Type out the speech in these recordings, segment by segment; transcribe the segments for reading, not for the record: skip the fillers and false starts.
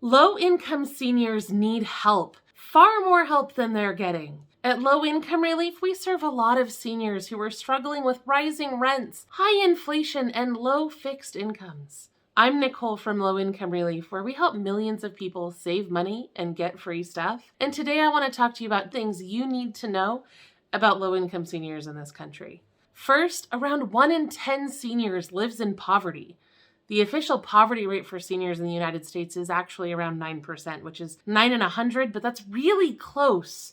Low-income seniors need help, far more help than they're getting. At Low Income Relief, we serve a lot of seniors who are struggling with rising rents, high inflation, and low fixed incomes. I'm Nicole from Low Income Relief, where we help millions of people save money and get free stuff. And today I want to talk to you about things you need to know about low-income seniors in this country. First, around 1 in 10 seniors lives in poverty. The official poverty rate for seniors in the United States is actually around 9%, which is 9 in 100, but that's really close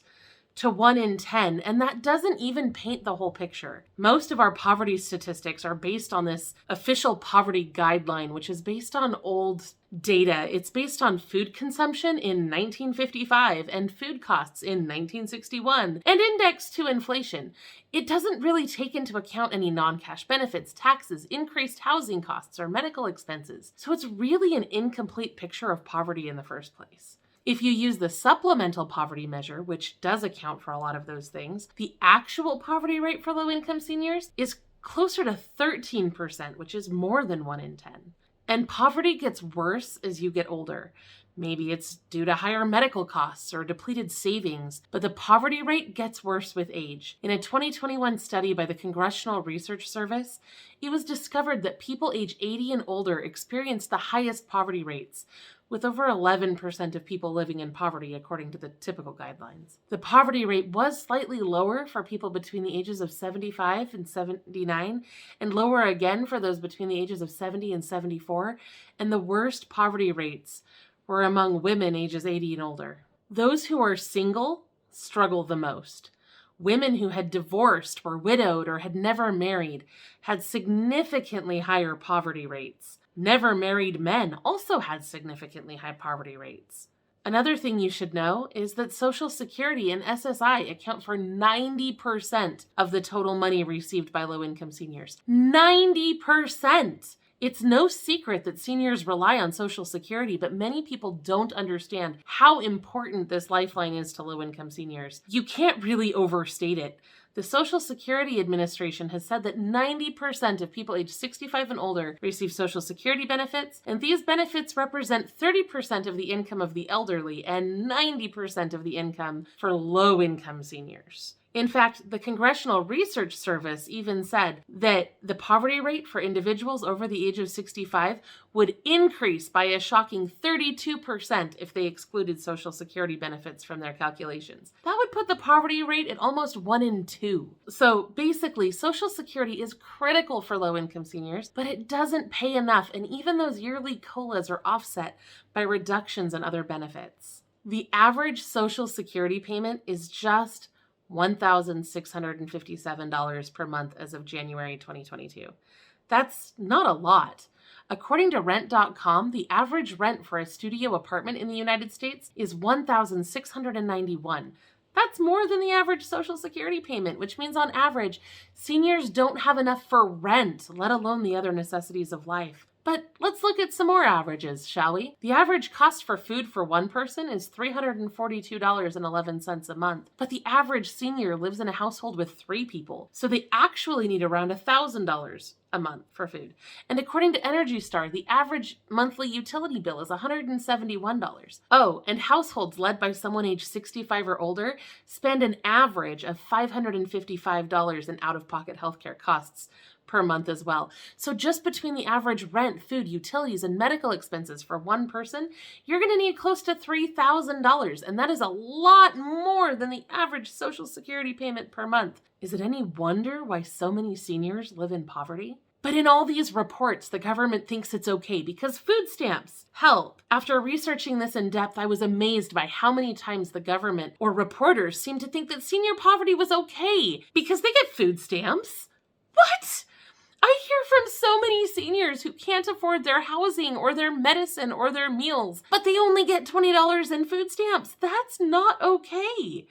to 1 in 10, and that doesn't even paint the whole picture. Most of our poverty statistics are based on this official poverty guideline, which is based on old data. It's based on food consumption in 1955 and food costs in 1961 and indexed to inflation. It doesn't really take into account any non-cash benefits, taxes, increased housing costs, or medical expenses. So it's really an incomplete picture of poverty in the first place. If you use the supplemental poverty measure, which does account for a lot of those things, the actual poverty rate for low-income seniors is closer to 13%, which is more than 1 in 10. And poverty gets worse as you get older. Maybe it's due to higher medical costs or depleted savings, but the poverty rate gets worse with age. In a 2021 study by the Congressional Research Service, it was discovered that people age 80 and older experience the highest poverty rates, with over 11% of people living in poverty according to the typical guidelines. The poverty rate was slightly lower for people between the ages of 75 and 79, and lower again for those between the ages of 70 and 74, and the worst poverty rates were among women ages 80 and older. Those who are single struggle the most. Women who had divorced, were widowed, or had never married had significantly higher poverty rates. Never married men also had significantly high poverty rates. Another thing you should know is that Social Security and SSI account for 90% of the total money received by low-income seniors. 90%! It's no secret that seniors rely on Social Security, but many people don't understand how important this lifeline is to low-income seniors. You can't really overstate it. The Social Security Administration has said that 90% of people aged 65 and older receive Social Security benefits, and these benefits represent 30% of the income of the elderly and 90% of the income for low-income seniors. In fact, the Congressional Research Service even said that the poverty rate for individuals over the age of 65 would increase by a shocking 32% if they excluded Social Security benefits from their calculations. That would put the poverty rate at almost 1 in 2. So basically, Social Security is critical for low-income seniors, but it doesn't pay enough, and even those yearly COLAs are offset by reductions in other benefits. The average Social Security payment is just $1,657 per month as of January 2022. That's not a lot. According to Rent.com, the average rent for a studio apartment in the United States is $1,691. That's more than the average Social Security payment, which means on average, seniors don't have enough for rent, let alone the other necessities of life. But let's look at some more averages, shall we? The average cost for food for one person is $342.11 a month, but the average senior lives in a household with 3 people, so they actually need around $1,000 a month for food. And according to Energy Star, the average monthly utility bill is $171. Oh, and households led by someone age 65 or older spend an average of $555 in out-of-pocket healthcare costs per month as well. So just between the average rent, food, utilities, and medical expenses for one person, you're going to need close to $3,000, and that is a lot more than the average Social Security payment per month. Is it any wonder why so many seniors live in poverty? But in all these reports, the government thinks it's okay because food stamps help. After researching this in depth, I was amazed by how many times the government or reporters seem to think that senior poverty was okay because they get food stamps. What? I hear from so many seniors who can't afford their housing or their medicine or their meals, but they only get $20 in food stamps. That's not okay.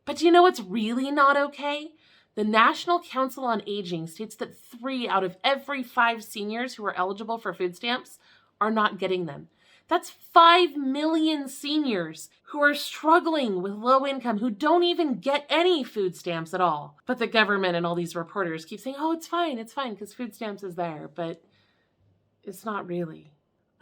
But do you know what's really not okay? The National Council on Aging states that 3 out of every 5 seniors who are eligible for food stamps are not getting them. That's 5 million seniors who are struggling with low income, who don't even get any food stamps at all. But the government and all these reporters keep saying, oh, it's fine, because food stamps is there, but it's not really.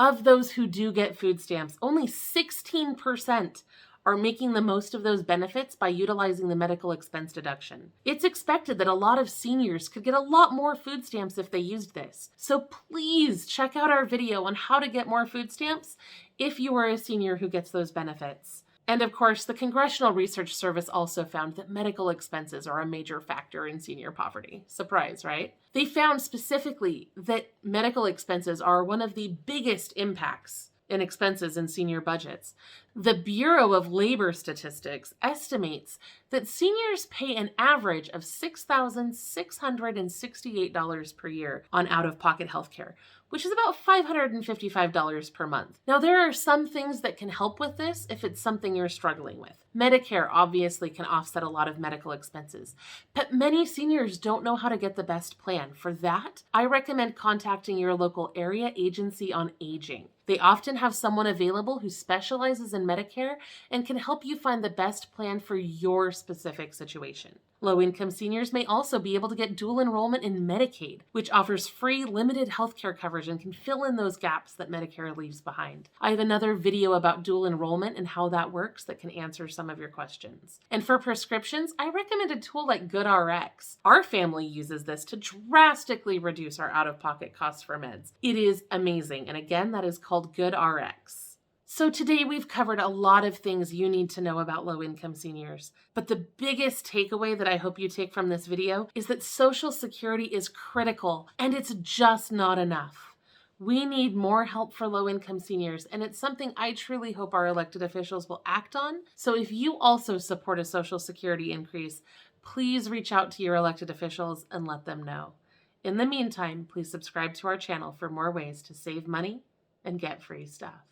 Of those who do get food stamps, only 16% are making the most of those benefits by utilizing the medical expense deduction. It's expected that a lot of seniors could get a lot more food stamps if they used this. So please check out our video on how to get more food stamps if you are a senior who gets those benefits. And of course, the Congressional Research Service also found that medical expenses are a major factor in senior poverty. Surprise, right? They found specifically that medical expenses are one of the biggest impacts in expenses in senior budgets. The Bureau of Labor Statistics estimates that seniors pay an average of $6,668 per year on out-of-pocket healthcare, which is about $555 per month. Now, there are some things that can help with this if it's something you're struggling with. Medicare obviously can offset a lot of medical expenses, but many seniors don't know how to get the best plan. For that, I recommend contacting your local area agency on aging. They often have someone available who specializes in Medicare and can help you find the best plan for your specific situation. Low-income seniors may also be able to get dual enrollment in Medicaid, which offers free, limited healthcare coverage and can fill in those gaps that Medicare leaves behind. I have another video about dual enrollment and how that works that can answer some of your questions. And for prescriptions, I recommend a tool like GoodRx. Our family uses this to drastically reduce our out-of-pocket costs for meds. It is amazing, and again, that is called GoodRx. So today we've covered a lot of things you need to know about low-income seniors, but the biggest takeaway that I hope you take from this video is that Social Security is critical, and it's just not enough. We need more help for low-income seniors, and it's something I truly hope our elected officials will act on. So if you also support a Social Security increase, please reach out to your elected officials and let them know. In the meantime, please subscribe to our channel for more ways to save money and get free stuff.